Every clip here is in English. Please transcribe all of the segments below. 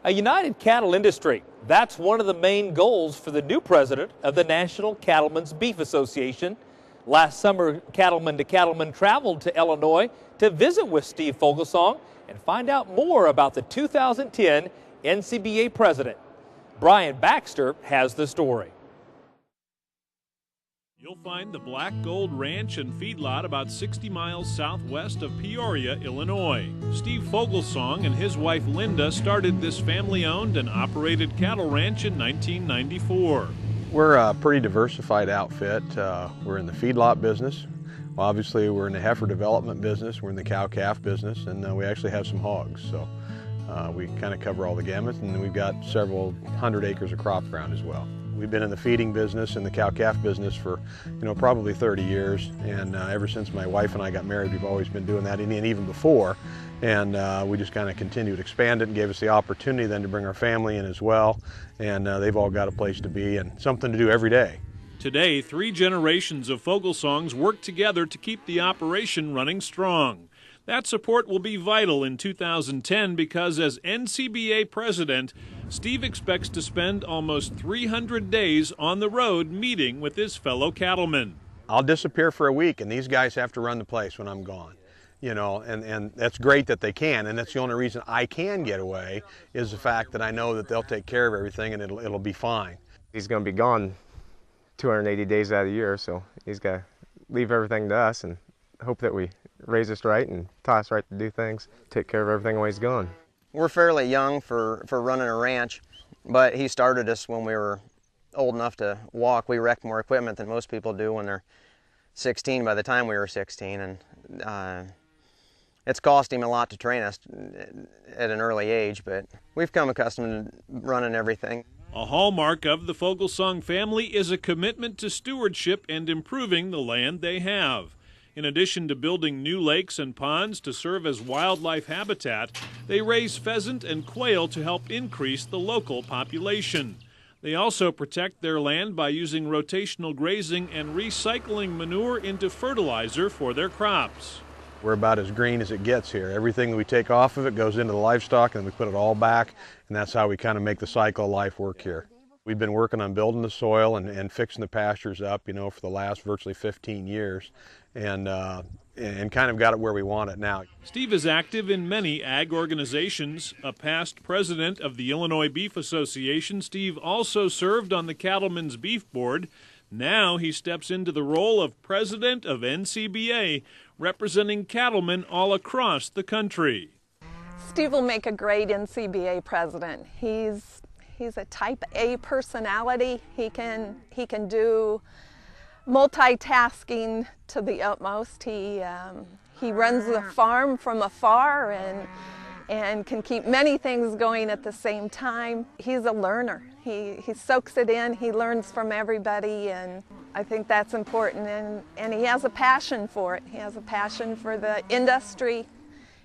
A united cattle industry. That's one of the main goals for the new president of the National Cattlemen's Beef Association. Last summer, Cattlemen to Cattlemen traveled to Illinois to visit with Steve Foglesong and find out more about the 2010 NCBA president. Brian Baxter has the story. You'll find the Black Gold Ranch and Feedlot about 60 miles southwest of Peoria, Illinois. Steve Foglesong and his wife Linda started this family-owned and operated cattle ranch in 1994. We're a pretty diversified outfit. We're in the feedlot business. Well, obviously, we're in the heifer development business. We're in the cow-calf business, and we actually have some hogs. So we kind of cover all the gamut, and then we've got several hundred acres of crop ground as well. We've been in the feeding business and the cow-calf business for, probably 30 years. And ever since my wife and I got married, we've always been doing that, and even before. And we just kind of continued to expand it and gave us the opportunity then to bring our family in as well. And they've all got a place to be and something to do every day. Today, 3 generations of Foglesongs work together to keep the operation running strong. That support will be vital in 2010 because as NCBA president, Steve expects to spend almost 300 days on the road meeting with his fellow cattlemen. I'll disappear for a week and these guys have to run the place when I'm gone. And that's great that they can, and that's the only reason I can get away is the fact that I know that they'll take care of everything and it'll be fine. He's going to be gone 280 days out of the year, so he's got to leave everything to us and hope that we raise us right and taught us right to do things, take care of everything while he's gone. We're fairly young for running a ranch, but he started us when we were old enough to walk. We wrecked more equipment than most people do when they're 16 by the time we were 16, and it's cost him a lot to train us at an early age, but we've come accustomed to running everything. A hallmark of the Foglesong family is a commitment to stewardship and improving the land they have. In addition to building new lakes and ponds to serve as wildlife habitat, they raise pheasant and quail to help increase the local population. They also protect their land by using rotational grazing and recycling manure into fertilizer for their crops. We're about as green as it gets here. Everything we take off of it goes into the livestock and we put it all back, and that's how we kind of make the cycle of life work here. We've been working on building the soil and fixing the pastures up, for the last virtually 15 years, and kind of got it where we want it now. Steve is active in many ag organizations. A past president of the Illinois Beef Association, Steve also served on the Cattlemen's Beef Board. Now he steps into the role of president of NCBA, representing cattlemen all across the country. Steve will make a great NCBA president. He's a type A personality. He can do multitasking to the utmost. He runs the farm from afar and can keep many things going at the same time. He's a learner. He soaks it in, he learns from everybody, and I think that's important, and he has a passion for it. He has a passion for the industry.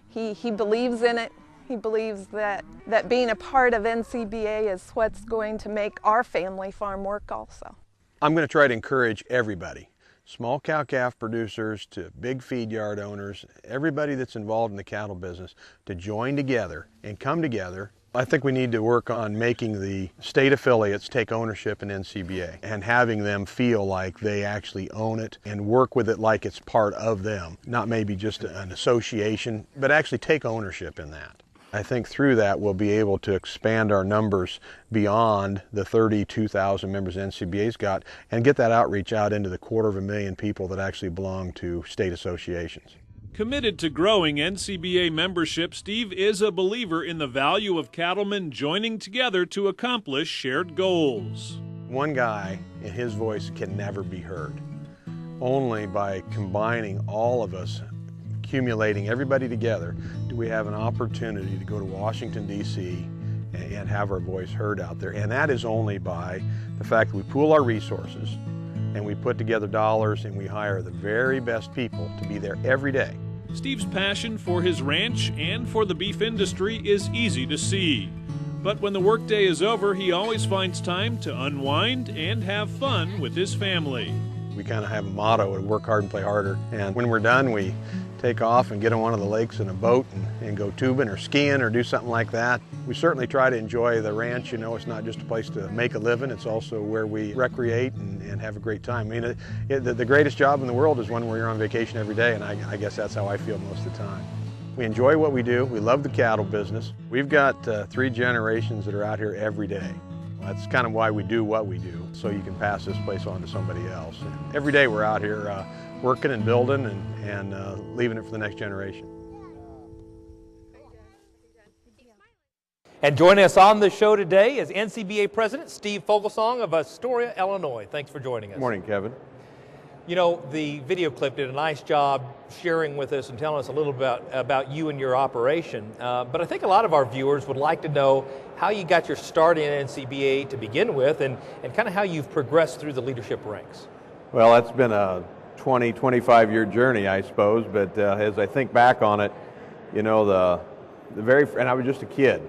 He believes in it. He believes that being a part of NCBA is what's going to make our family farm work also. I'm going to try to encourage everybody, small cow-calf producers to big feed yard owners, everybody that's involved in the cattle business, to join together and come together. I think we need to work on making the state affiliates take ownership in NCBA and having them feel like they actually own it and work with it like it's part of them, not maybe just an association, but actually take ownership in that. I think through that we'll be able to expand our numbers beyond the 32,000 members NCBA's got and get that outreach out into the 250,000 people that actually belong to state associations. Committed to growing NCBA membership, Steve is a believer in the value of cattlemen joining together to accomplish shared goals. One guy and his voice can never be heard. Only by combining all of us, accumulating everybody together, do we have an opportunity to go to Washington, D.C. and have our voice heard out there. And that is only by the fact that we pool our resources and we put together dollars and we hire the very best people to be there every day. Steve's passion for his ranch and for the beef industry is easy to see. But when the workday is over, he always finds time to unwind and have fun with his family. We kind of have a motto, work hard and play harder. And when we're done, we take off and get on one of the lakes in a boat and go tubing or skiing or do something like that. We certainly try to enjoy the ranch. You know, it's not just a place to make a living, it's also where we recreate and have a great time. I mean, the greatest job in the world is one where you're on vacation every day, and I guess that's how I feel most of the time. We enjoy what we do. We love the cattle business. We've got 3 generations that are out here every day. That's kind of why we do what we do, so you can pass this place on to somebody else. And every day we're out here working and building and leaving it for the next generation. And joining us on the show today is NCBA President Steve Foglesong of Astoria, Illinois. Thanks for joining us. Good morning, Kevin. You know, the video clip did a nice job sharing with us and telling us a little bit about you and your operation. But I think a lot of our viewers would like to know how you got your start in NCBA to begin with and kind of how you've progressed through the leadership ranks. Well, that's been a 25-year journey, I suppose. But as I think back on it, you know, and I was just a kid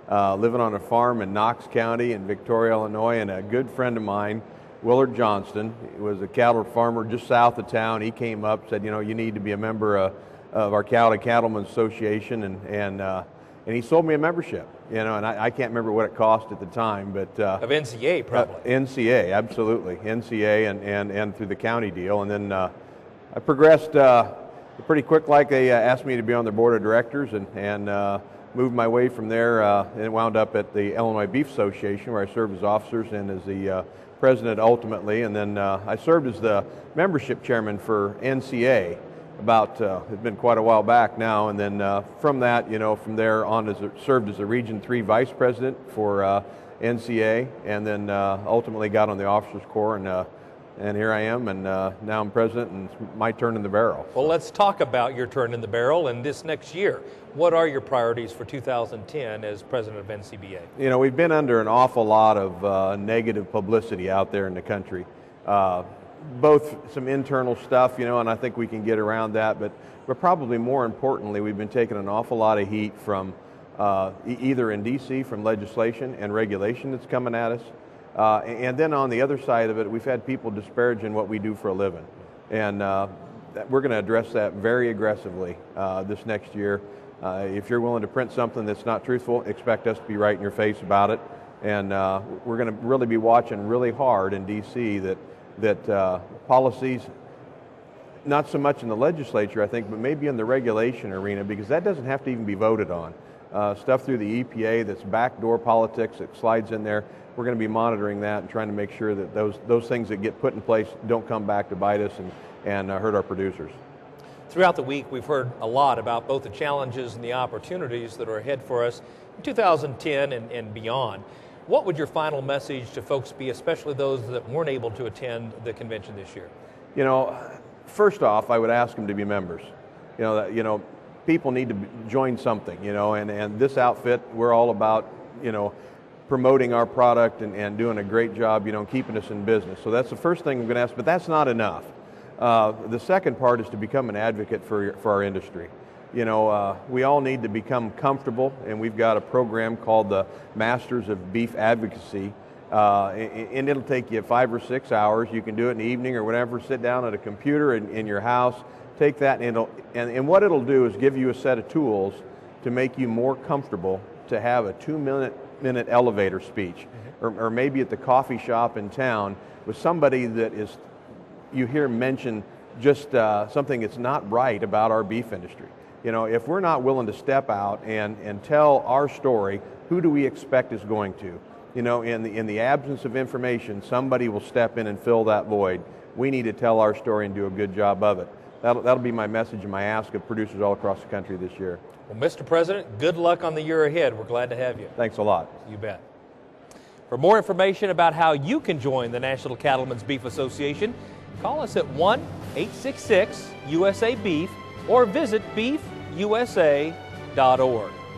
living on a farm in Knox County in Victoria, Illinois, and a good friend of mine, Willard Johnston, was a cattle farmer just south of town. He came up, said, you know, you need to be a member of our Cattlemen Association, and he sold me a membership. You know, and I can't remember what it cost at the time, but of NCA probably. NCA, absolutely, NCA, and through the county deal, and then I progressed pretty quick. Like they asked me to be on their board of directors, and moved my way from there, and wound up at the Illinois Beef Association, where I served as officers and as the president ultimately, and then I served as the membership chairman for NCA about, it's been quite a while back now, and then from that, you know, from there on served as a Region 3 Vice President for NCA, and then ultimately got on the Officers Corps, and here I am, and now I'm president, and it's my turn in the barrel. Well, let's talk about your turn in the barrel and this next year. What are your priorities for 2010 as president of NCBA? You know, we've been under an awful lot of negative publicity out there in the country. Both some internal stuff, you know, and I think we can get around that, but probably more importantly, we've been taking an awful lot of heat from either in D.C. from legislation and regulation that's coming at us. And then on the other side of it, we've had people disparaging what we do for a living. And we're going to address that very aggressively this next year. If you're willing to print something that's not truthful, expect us to be right in your face about it. And we're going to really be watching really hard in D.C. that policies, not so much in the legislature, I think, but maybe in the regulation arena, because that doesn't have to even be voted on. Stuff through the EPA that's backdoor politics that slides in there. We're going to be monitoring that and trying to make sure that those things that get put in place don't come back to bite us and hurt our producers. Throughout the week, we've heard a lot about both the challenges and the opportunities that are ahead for us in 2010 and beyond. What would your final message to folks be, especially those that weren't able to attend the convention this year? You know, first off, I would ask them to be members. You know, people need to join something, you know, and this outfit, we're all about, you know, promoting our product and doing a great job, you know, keeping us in business. So that's the first thing I'm going to ask, but that's not enough. The second part is to become an advocate for our industry. You know, we all need to become comfortable, and we've got a program called the Masters of Beef Advocacy, and it'll take you 5 or 6 hours. You can do it in the evening or whatever, sit down at a computer in your house, take that, and what it'll do is give you a set of tools to make you more comfortable to have a 2-minute elevator speech, or maybe at the coffee shop in town with somebody that you hear mention just something that's not right about our beef industry. You know, if we're not willing to step out and tell our story, who do we expect is going to? You know, in the absence of information, somebody will step in and fill that void. We need to tell our story and do a good job of it. That'll be my message and my ask of producers all across the country this year. Well, Mr. President, good luck on the year ahead. We're glad to have you. Thanks a lot. You bet. For more information about how you can join the National Cattlemen's Beef Association, call us at 1-866-USA-BEEF or visit beefusa.org.